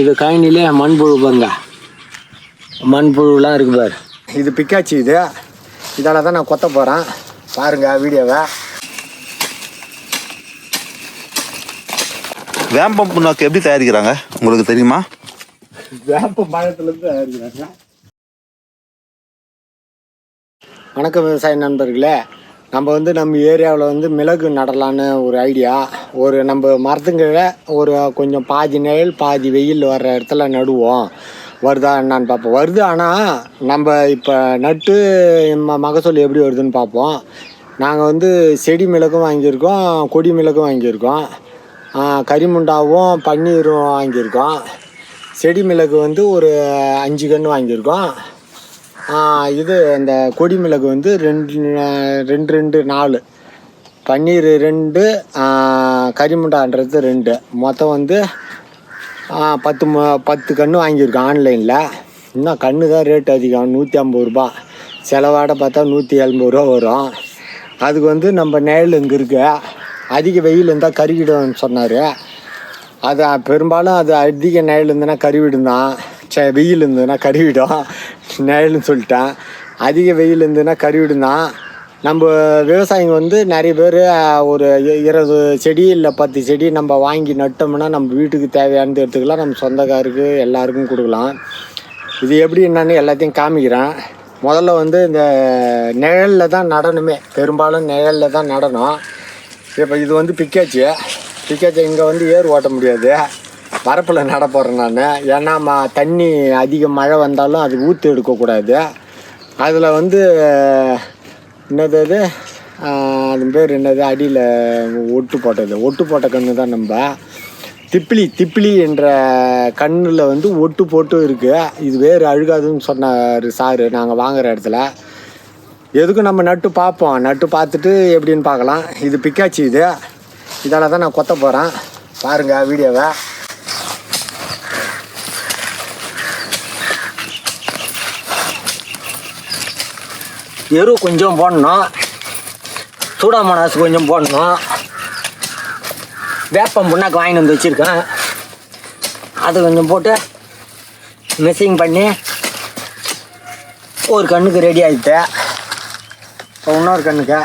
இது கழனிலே மண்புழு பாருங்க, மண்புழுலாம் இருக்கு பாரு. இது பிக்காச்சி. இதால் தான் நான் கொத்த போகிறேன். பாருங்கள் வீடியோவை. வேப்பம் புண்ணாக்கு எப்படி தயாரிக்கிறாங்க உங்களுக்கு தெரியுமா? வேப்ப பழத்துலேருந்து தயாரிக்கிறாங்க. வணக்கம் விவசாய நண்பர்களே. நம்ம ஏரியாவில் மிளகு நடலான்னு ஒரு ஐடியா. நம்ம மரத்துங்கீழே கொஞ்சம் பாதி நிழல் பாதி வெயில் வர்ற இடத்துல நடுவோம். வருதா என்னான்னு பார்ப்போம். வருது. ஆனால் நம்ம இப்போ நட்டு மகசூல் எப்படி வருதுன்னு பார்ப்போம். நாங்கள் செடி மிளகும் வாங்கியிருக்கோம், கொடி மிளகும் வாங்கியிருக்கோம், கரிமுண்டாவும் பன்னீரும் வாங்கியிருக்கோம். செடி மிளகு ஒரு 5 கன்று வாங்கியிருக்கோம். இந்த கொடி மிளகு 2 4, பன்னீர் 2, கரிமுண்டான்றது 2, மொத்தம் 10 கன்று வாங்கியிருக்கோம் ஆன்லைனில். இன்னும் கன்று தான் ரேட் அதிகம், 150 ரூபா. செலவாட பார்த்தா 170 ரூபா வரும். அதுக்கு நம்ம நிழல் இங்கே இருக்கு. அதிக வெயில் இருந்தால் கருகிடும்னு சொன்னார். அது பெரும்பாலும் அது அதிக நிழல் இருந்ததுன்னா கருவிடும் தான். வெயில் இருந்ததுன்னா கருவிடும், நிழல்னு சொல்லிட்டேன். அதிக வெயில் இருந்ததுன்னா கருவிடும் தான். நம்ம விவசாயிங்க நிறைய பேர் ஒரு 20 செடி இல்லை 10 செடி நம்ம வாங்கி நட்டோம்னா நம்ம வீட்டுக்கு தேவையானது எடுத்துக்கலாம், நம்ம சொந்தக்காருக்கு எல்லாருக்கும் கொடுக்கலாம். இது எப்படி என்னன்னு எல்லாத்தையும் காமிக்கிறேன். முதல்ல இந்த நிழலில் தான் நடணுமே, பெரும்பாலும் நிழலில் தான் நடணும். இப்போ இது பிக்காச்சி. இங்கே ஏர் ஓட்ட முடியாது, வரப்பில் நட போகிறேன் நான். ஏன்னா தண்ணி அதிக மழை வந்தாலும் அது ஊற்று எடுக்கக்கூடாது. அதில் என்னது அது பேர் என்னது, அடியில் ஒட்டு போட்ட கன்று தான். நம்ம திப்பிலி என்ற கண்ணில் ஒட்டு போட்டு இருக்குது. இது வேறு அழுகாதுன்னு சொன்னார் சாரு நாங்கள் வாங்குகிற இடத்துல. எதுக்கும் நம்ம நட்டு பார்ப்போம். நட்டு பார்த்துட்டு எப்படின்னு பார்க்கலாம். இது பிக்காச்சி. இதால் தான் நான் கொத்த போகிறேன். பாருங்கள் வீடியோவை. எரு கொஞ்சம் போடணும், சூடாமணாசு கொஞ்சம் போடணும், வேப்பம் புண்ணாக்கு வாங்கிட்டு வச்சுருக்கேன், அது கொஞ்சம் போட்டு மிக்சிங் பண்ணி ஒரு கண்ணுக்கு ரெடி ஆகிட்டு. இப்போ இன்னொரு கண்ணுக்கு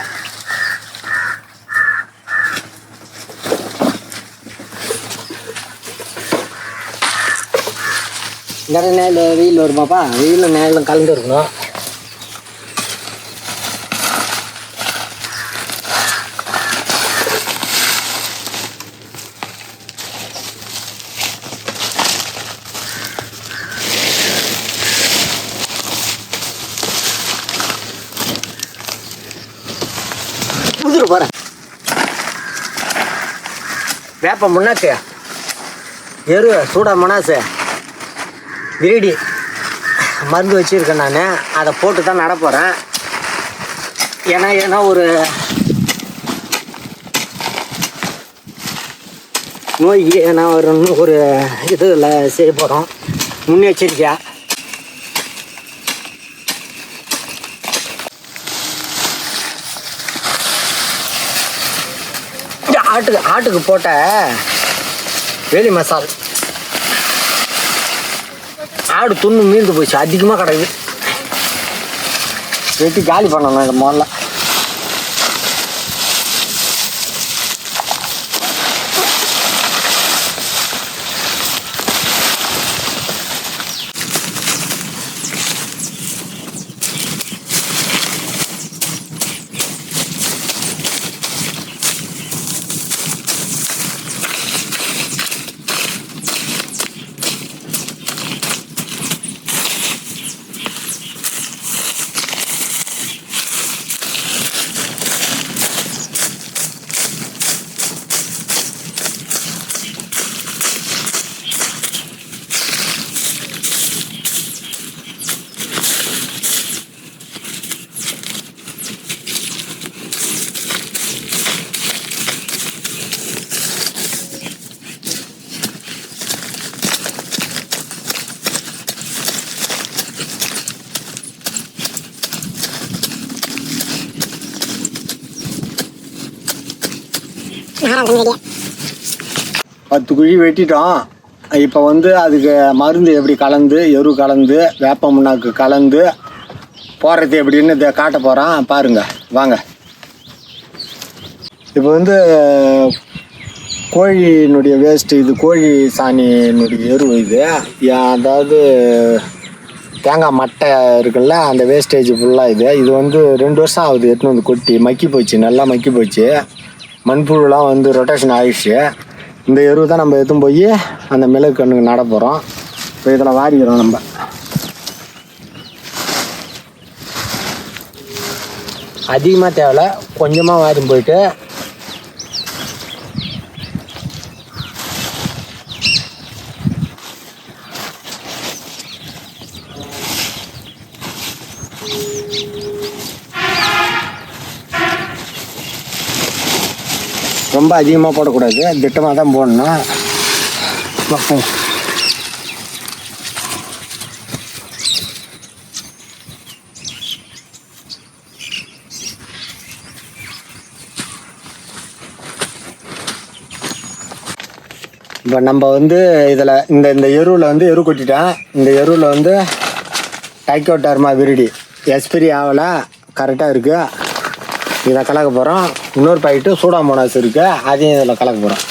நிறைய நேரம் வெயில் வருமாப்பா, வெயிலில் நேரம் கலந்து இருக்கணும். போகிறேன். வேப்ப முன்னாக்கு எரு சூடா மனாசு கிரீடி மருந்து வச்சுருக்கேன் நான். அதை போட்டு தான் நட போகிறேன். ஏன்னா ஒரு நோய்க்கு ஏன்னா ஒரு இதில் செய்ய போகிறோம் முன்னெச்சரிக்கையா. ஆட்டுக்கு போட்ட வேலி மசால் ஆடு துண்ணு மீந்து போச்சு, அதிகமாக கிடக்குது. வெட்டி காலி பண்ணணும் இதை முதல்ல. பத்து குழி வெட்டிட்டோம். இப்போ வந்து அதுக்கு மருந்து எப்படி கலந்து எரு கலந்து வேப்ப முன்னாக்கு கலந்து போடுறது எப்படின்னு இதை காட்ட போகிறான் பாருங்க வாங்க. இப்போ வந்து கோழியினுடைய வேஸ்ட்டு, இது கோழி சாணியினுடைய எரு இது. அதாவது தேங்காய் மட்டை இருக்குல்ல, அந்த வேஸ்டேஜ் ஃபுல்லாக இது வந்து 2 வருஷம் ஆகுது எடுத்துன்னு வந்து கொட்டி மக்கி போச்சு, நல்லா மக்கி போச்சு. மண்புழுலாம் வந்து ரொட்டேஷன் ஆகிடுச்சு. இந்த எரு தான் நம்ம எடுத்துன்னு போய் அந்த மிளகு கண்ணுக்கு நட போகிறோம். இப்போ இதில் வாரிக்கிறோம். நம்ம அதிகமாக தேவையில்ல, கொஞ்சமாக வாரி போயிட்டு ரொம்ப அதிகமாக போடக்கூடாது, திட்டமாக தான் போடணும். இப்போ நம்ம வந்து இதில் இந்த எருவில் வந்து எரு கொட்டிட்டேன். இந்த எருவில் வந்து டைக்கோடர்மா விரிடி எக்ஸ்பிரி ஆகலை, கரெக்டாக இருக்குது. இதை கலக்க போகிறோம். இன்னொரு பாக்கெட்டு சூடாமோனாஸ் இருக்குது, அதையும் இதில் கலக்க போகிறோம்.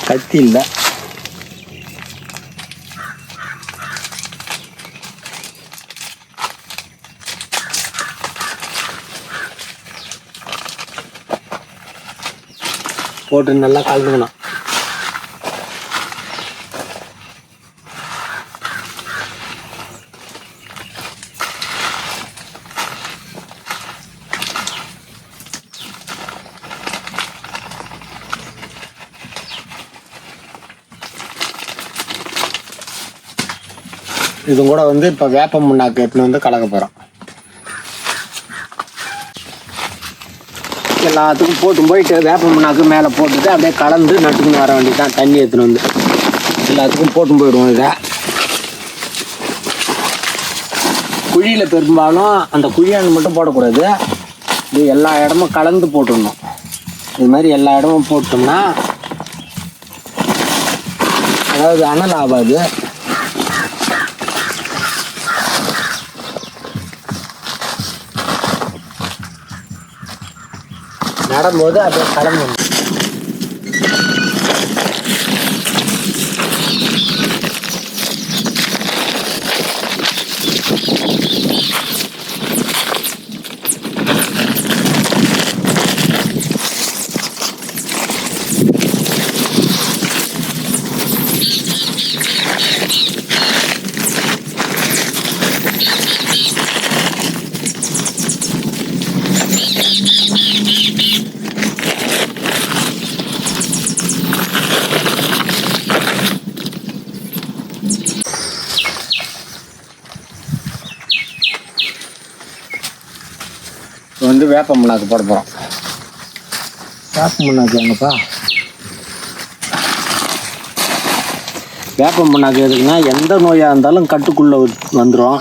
கத்தி இல்லை. போட்டு நல்லா கலந்துக்கணும். இது கூட வந்து இப்போ வேப்ப முன்னாக்கு எடுத்துன்னு வந்து கலக்க போகிறோம். எல்லாத்துக்கும் போயிட்டு வேப்ப முன்னாக்கு மேலே போட்டுட்டு அப்படியே கலந்து நட்டுக்குன்னு வர வேண்டியதான். தண்ணி எடுத்துன்னு வந்து எல்லாத்துக்கும் போயிடுவோம். இதை குழியில் பெரும்பாலும் அந்த குழியாண்டு மட்டும் போடக்கூடாது, இது எல்லா இடமும் கலந்து போட்டுடணும். இது மாதிரி எல்லா இடமும் போட்டோம்னா அதாவது அனல் ஆகாது. நடும்போது அப்படியே கலந்து வந்து வேப்ப முன்னாக்கு போட போகிறோம். வேப்ப முன்னாக்கு எங்கப்பா? வேப்ப முன்னாக்கு எதுக்குன்னா எந்த நோயாக இருந்தாலும் கட்டுக்குள்ளே வந்துடும்.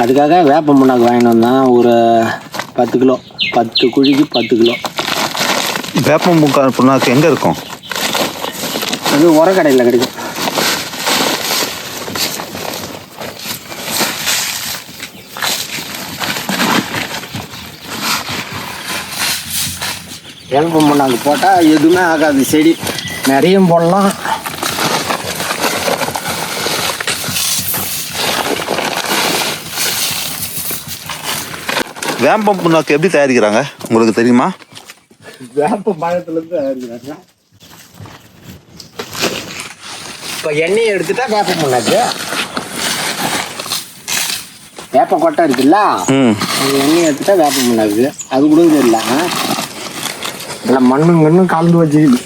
அதுக்காக வேப்ப முன்னாக்கு வாங்கிட்டு வந்தேன். ஒரு 10 கிலோ, 10 குழிக்கு 10 கிலோ. வேப்ப புண்ணாக்கு எங்கே இருக்கும்? அது உரக்கடையில் கிடைக்கும். வேப்ப முன்னாக்கு போட்டால் எதுவுமே ஆகாது, செடி நிறையும் போடலாம். வேப்ப புண்ணாக்கு எப்படி தயாரிக்கிறாங்க உங்களுக்கு தெரியுமா? வேப்ப பழத்துலேருந்து தயாரிக்கிறாங்க. இப்போ எண்ணெயை எடுத்துட்டா வேப்ப புண்ணாக்கு, வேப்ப கொட்டை இருக்குல்ல, அந்த எண்ணெயை எடுத்துட்டா வேப்ப புண்ணாக்கு. அது கூட தெரியல, எல்லாம் மண்ணும் கலந்து வச்சுக்குது.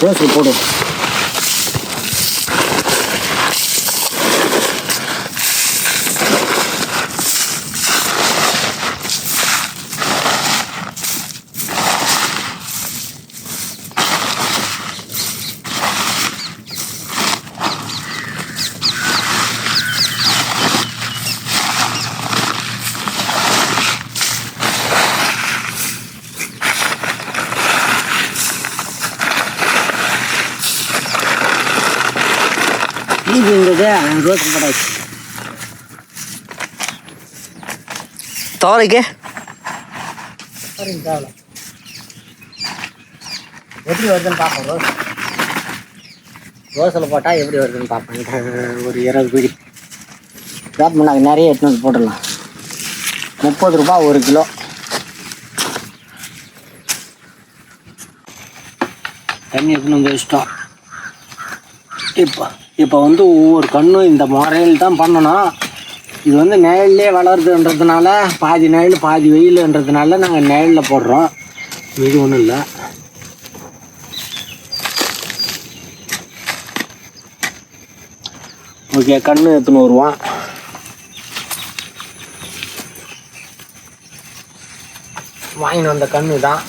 ரோஸில் போடும். இது ரோஸ் போட்டாச்சு. தோரைக்கு எப்படி வருதுன்னு பார்ப்போம். ரோஸில் போட்டால் எப்படி வருதுன்னு பார்ப்பேன். ஒரு 20 பிடி வேப்பம் நாங்கள் நிறைய எடுத்துன்னு வந்து போட்டுடலாம். 30 ரூபா 1 கிலோ. தண்ணி எடுத்துன்னு வந்து வச்சிட்டோம். இப்போ வந்து ஒவ்வொரு கண்ணும் இந்த முறையில் தான் பண்ணணும். இது வந்து நிழல்லே வளருதுன்றதுனால பாதி நிழல் பாதி வெயிலுன்றதுனால நாங்கள் நிழலில் போடுறோம். இது ஒன்றும் இல்லை. ஓகே, கன்று எடுத்துன்னு வருவான். வாங்கின்னு வந்த கன்று தான்.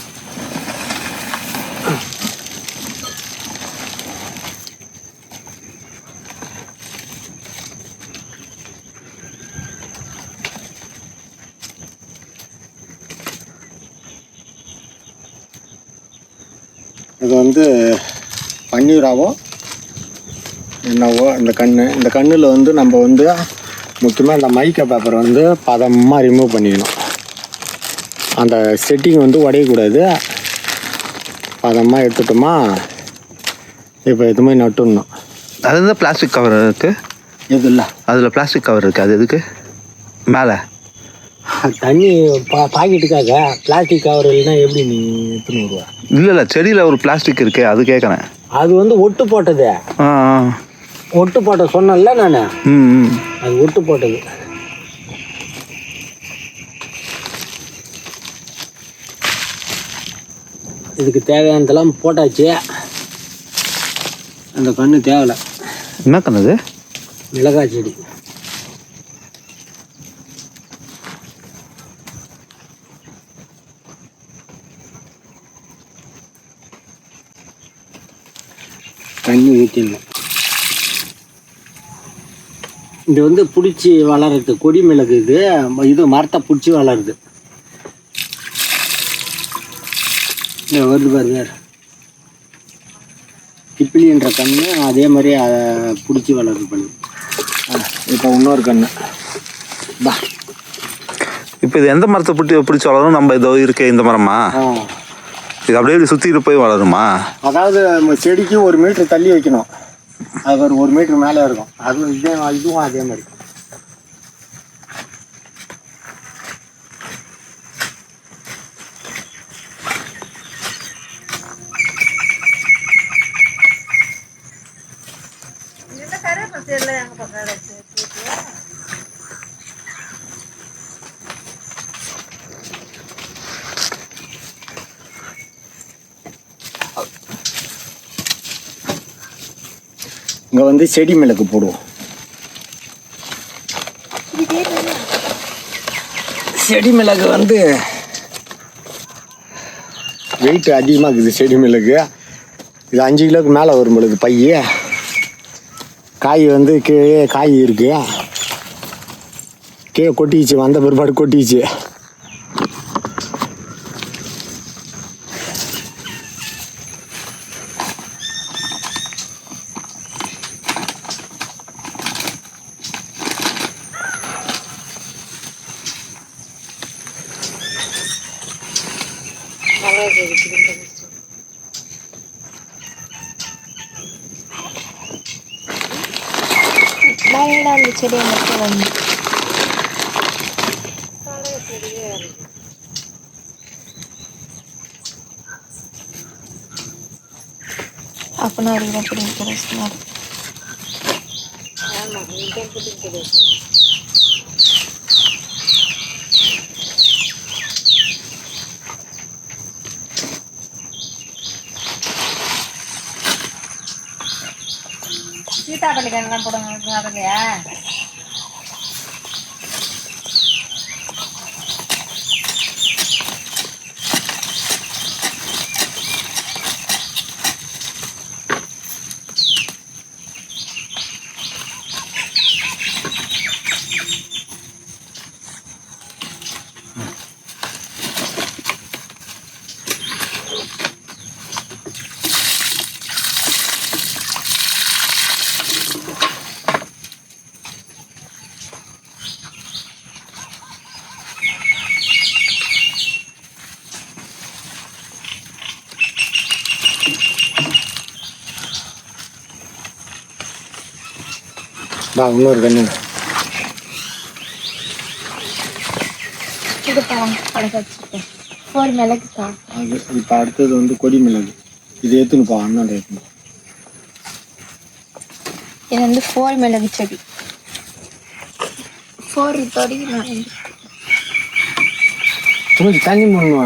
இது வந்து பன்னீராவோ என்னவோ இந்த கண்ணில் வந்து நம்ம வந்து முக்கியமாக இந்த மைக்கா பேப்பரை வந்து பதமாக ரிமூவ் பண்ணிக்கணும். அந்த செட்டிங் வந்து உடையக்கூடாது. பதமாக எடுத்துட்டோமா இப்போ எதுவுமே நட்டுடணும். அது தான் பிளாஸ்டிக் கவர் இருக்குது. எது இல்லை, அதில் பிளாஸ்டிக் கவர் இருக்குது. அது எதுக்கு மேலே? தண்ணி பாக்கெட்டுக்காக பிளாஸ்டிக் கவர் இல்லைன்னா எப்படி நீ எடுத்துன்னு வருவா? இல்லை செடியில் ஒரு பிளாஸ்டிக் இருக்கே, அது கேட்குறேன். அது வந்து ஒட்டு போட்டது. ஒட்டு போட்ட சொன்னேன்ல நான். அது ஒட்டு போட்டது. இதுக்கு தேவையானதெல்லாம் போட்டாச்சு. அந்த கன்று தேவையில்லை. என்ன கண்ணுது? மிளகாய் செடி. தண்ணி ஊற்றிடணும். இது வந்து பிடிச்சி வளருது கொடி மிளகு. இது மரத்தை பிடிச்சி வளருது. வருது பாருங்க, கிப்பிலின்ற கன்று அதே மாதிரி பிடிச்சி வளருது பண்ணு. இப்போ இன்னொரு கன்று பா. இப்போ இது எந்த மரத்தை பிடிச்சி வளரும்? நம்ம இதோ இருக்க இந்த மரமா? இது அப்படியே சுற்றிட்டு போய் வளருமா? அதாவது செடிக்கு 1 மீட்டர் தள்ளி வைக்கணும். அது ஒரு 1 மீட்டர் மேலே இருக்கும். அதுவும் இதுவும் அதே மாதிரி. இங்கே வந்து செடி மிளகு போடுவோம். செடி மிளகு வந்து வெயிட் அதிகமாக இருக்குது. செடி மிளகு இது 5 கிலோவுக்கு மேலே வரும் மிளகு பைய. காய் வந்து கீழே காய் இருக்கு. கீழே கொட்டிச்சு, வந்த பிற்பாடு கொட்டிச்சு. அந்த செடியை மட்டும் வந்து அப்பனா அதுதான் பிடிக்கிற சொன்னார். சீதாப்பள்ளி கண்ணெல்லாம் போடுங்க அதுலையா? இன்னொரு கண்ணு இது பழக்க வச்சுருக்கேன். 4 மிளகு தான். அது இப்போ அடுத்தது வந்து கொடி மிளகு. இது ஏற்றுனுப்பா அண்ணன் ஏற்றுணும். இது வந்து 4 மிளகு செடி. 4 தொடி நான் தண்ணி பண்ணுவா.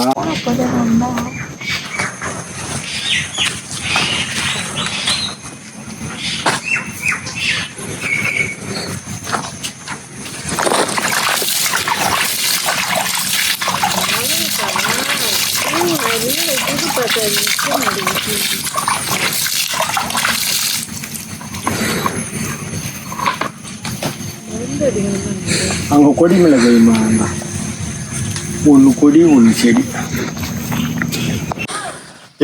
அங்கே கொடி மிளகு ஒன்று கொடி ஒன்று செடி.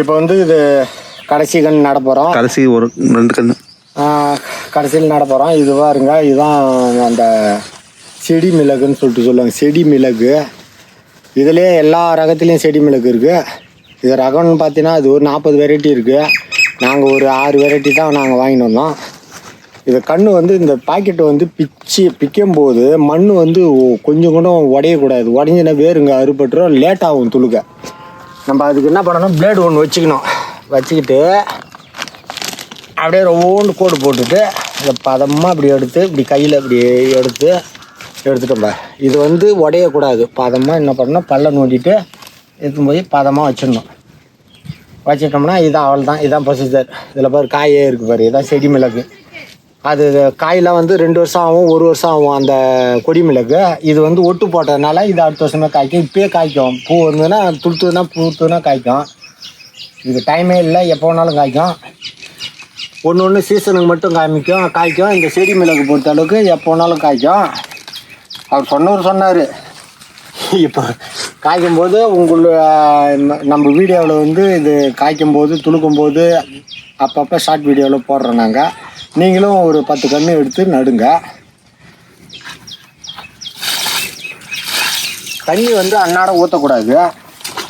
இப்போ வந்து இது கடைசி கன்று நட போகிறோம். கடைசி ஒரு 2 கன்று கடைசியில் நட போகிறோம். இது பாருங்க, இதுதான் அந்த செடி மிளகுன்னு சொல்லுவாங்க. செடி மிளகு இதுலேயே எல்லா ரகத்துலேயும் செடி மிளகு இருக்குது. இது ரகம்னு பார்த்தீங்கன்னா அது ஒரு 40 வெரைட்டி இருக்குது. நாங்கள் ஒரு 6 வெரைட்டி தான் நாங்கள் வாங்கிட்டு வந்தோம். இது கன்று வந்து இந்த பாக்கெட்டை வந்து பிக்கும்போது மண் வந்து கொஞ்சம் கூட உடையக்கூடாது. உடஞ்சினா வேறுங்க அறுபட்டுரும், லேட் ஆகும் துளுக்க. நம்ம அதுக்கு என்ன பண்ணணும், பிளேடு ஒன்று வச்சுக்கணும். வச்சுக்கிட்டு அப்படியே ரவுண்டு கோடு போட்டுட்டு இதை பதமாக இப்படி எடுத்து இப்படி கையில் இப்படி எடுத்துட்டோம்பா. இது வந்து உடையக்கூடாது. பதமாக என்ன பண்ணணும், பல்ல நோண்டிட்டு எடுத்துன்னு போய் பதமாக வச்சிடணும். வச்சிட்டோம்னா இதுதான் அவ்வளோதான். இதுதான் ப்ரொசீஜர். இதில் பாரு காயே இருக்குது பாரு, இதுதான் செடி மிளகு. அது காயெலாம் வந்து 2 வருஷம் ஆகும், 1 வருஷம் ஆகும் அந்த கொடி மிளகு. இது வந்து ஒட்டு போட்டதுனால இது அடுத்த வருஷமே காய்க்கும். இப்போயே காய்க்கும். பூ இருந்ததுன்னா பூத்துனா காய்க்கும். இது டைமே இல்லை, எப்போ வேணாலும் காய்க்கும். ஒன்று சீசனுக்கு மட்டும் காய்க்கும். இந்த செடி மிளகு பொறுத்த அளவுக்கு எப்போ வேணாலும் காய்க்கும். அவர் சொன்னார். இப்போ காய்க்கும்போது நம்ம வீடியோவில் வந்து இது காய்க்கும்போது துளுக்கும்போது அப்பப்போ ஷார்ட் வீடியோவில் போடுறோம் நாங்கள். நீங்களும் ஒரு 10 கன்று எடுத்து நடுங்க. தண்ணி வந்து அன்னாட ஊற்றக்கூடாது.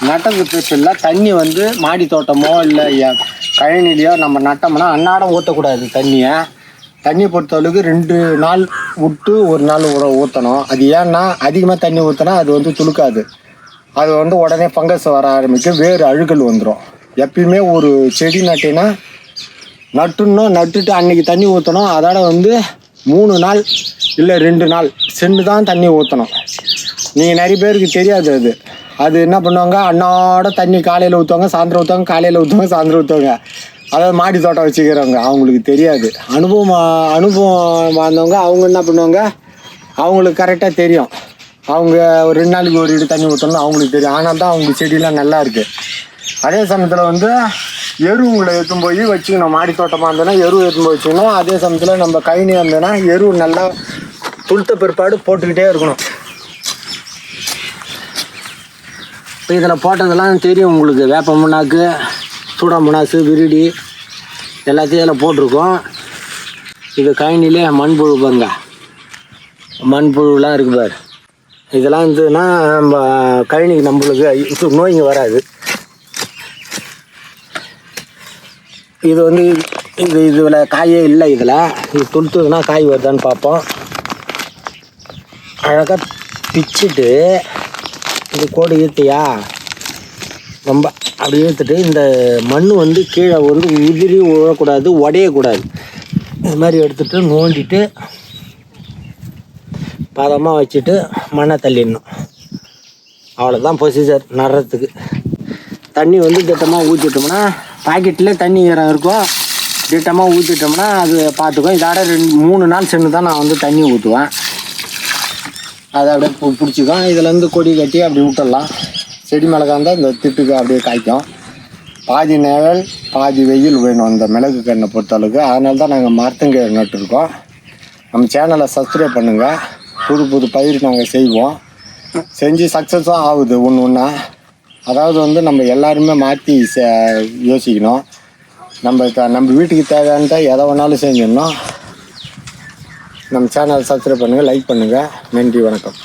நட்டது பிரச்சனை. தண்ணி வந்து மாடி தோட்டமோ இல்லை கழனிலையோ நம்ம நட்டோம்னா அன்னாடம் ஊற்றக்கூடாது. தண்ணியை பொறுத்தளவுக்கு 2 நாள் விட்டு 1 நாள் ஊற்றணும். அது ஏன்னா அதிகமாக தண்ணி ஊற்றினா அது வந்து துளுக்காது. அது வந்து உடனே ஃபங்கஸ் வர ஆரம்பிக்கும், வேறு அழுகல் வந்துடும். எப்பயுமே ஒரு செடி நட்டுட்டு அன்றைக்கி தண்ணி ஊற்றணும். அதோட வந்து 3 நாள் இல்லை 2 நாள் சென்று தான் தண்ணி ஊற்றணும். நீங்கள் நிறைய பேருக்கு தெரியாது. அது என்ன பண்ணுவாங்க, அன்னாட தண்ணி காலையில் ஊற்றுவாங்க, சாயந்தரம் ஊற்றுவாங்க, காலையில் ஊற்றுவாங்க, சாயந்தரம் ஊற்றுவாங்க. அதாவது மாடி தோட்டம் வச்சுக்கிறவங்க அவங்களுக்கு தெரியாது. அனுபவம் வந்தவங்க அவங்க என்ன பண்ணுவாங்க, அவங்களுக்கு கரெக்டாக தெரியும். அவங்க ஒரு 2 நாளைக்கு ஒரு தண்ணி ஊற்றணும் அவங்களுக்கு தெரியும். ஆனால் தான் அவங்க செடியெலாம் நல்லா இருக்குது. அதே சமயத்தில் வந்து எருவுங்களை எடுத்துன்னு போய் வச்சுக்கணும். மாடி தோட்டமாக இருந்ததுன்னா எருவு எடுத்துன்னு போய் வச்சுக்கணும். அதே சமயத்தில் நம்ம கைனியாக இருந்ததுன்னா எருவு நல்லா துளுத்த பிற்பாடு போட்டுக்கிட்டே இருக்கணும். இப்போ இதில் போட்டதெல்லாம் தெரியும் உங்களுக்கு. வேப்ப முன்னாக்கு, சூடா முனாசு, விருடி எல்லாத்தையும் இதில் போட்டிருக்கோம். இது கைனிலே மண்புழு பாருங்க, மண்புழுலாம் இருக்குது பாரு. இதெல்லாம் இருந்ததுன்னா நம்ம கழனிக்கு நம்மளுக்கு நோய்ங்க வராது. இது வந்து இதில் காயே இல்லை. இது துளுத்துதுன்னா காய் வருதான்னு பார்ப்போம். அழகாக பிச்சுட்டு இது கோடு ஈர்த்தியா ரொம்ப அப்படி ஈர்த்துட்டு இந்த மண் வந்து கீழே வந்து உதிரி விழக்கூடாது, உடையக்கூடாது. இது மாதிரி எடுத்துகிட்டு நோண்டிட்டு பதமாக வச்சுட்டு மண்ணை தள்ளிடணும். அவ்வளோதான் ப்ரொசீஜர் நடுறதுக்கு. தண்ணி வந்து திட்டமாக ஊற்றிட்டோம்னா பாக்கெட்டில் தண்ணி ஈரம் இருக்கும். திட்டமாக ஊற்றிட்டோம்னா அது பார்த்துக்கும். இதோட 2-3 நாள் சென்று தான் நான் வந்து தண்ணி ஊற்றுவேன். அதை அப்படியே பிடிச்சிக்கும். இதுலேருந்து கொடி கட்டி அப்படி விட்டுடலாம். செடி மிளகா இருந்தால் இந்த திட்டுக்கு அப்படியே காய்க்கும். பாதி நிழல் பாதி வெயில் வேணும் இந்த மிளகு கண்ணை பொறுத்தளவுக்கு. அதனால தான் நாங்கள் மரத்தங்கீரை நட்டுருக்கோம். நம்ம சேனலை சப்ஸ்கிரைப் பண்ணுங்கள். புது புது பயிர் நாங்கள் செய்வோம். செஞ்சு சக்ஸஸும் ஆகுது ஒன்று ஒன்றா. அதாவது வந்து நம்ம எல்லாருமே மாற்றி யோசிக்கணும். நம்ம வீட்டுக்கு தேவையானதை எதை வேணாலும் செஞ்சிடணும். நம்ம சேனலை சப்ஸ்கிரைப் பண்ணுங்கள், லைக் பண்ணுங்கள். நன்றி, வணக்கம்.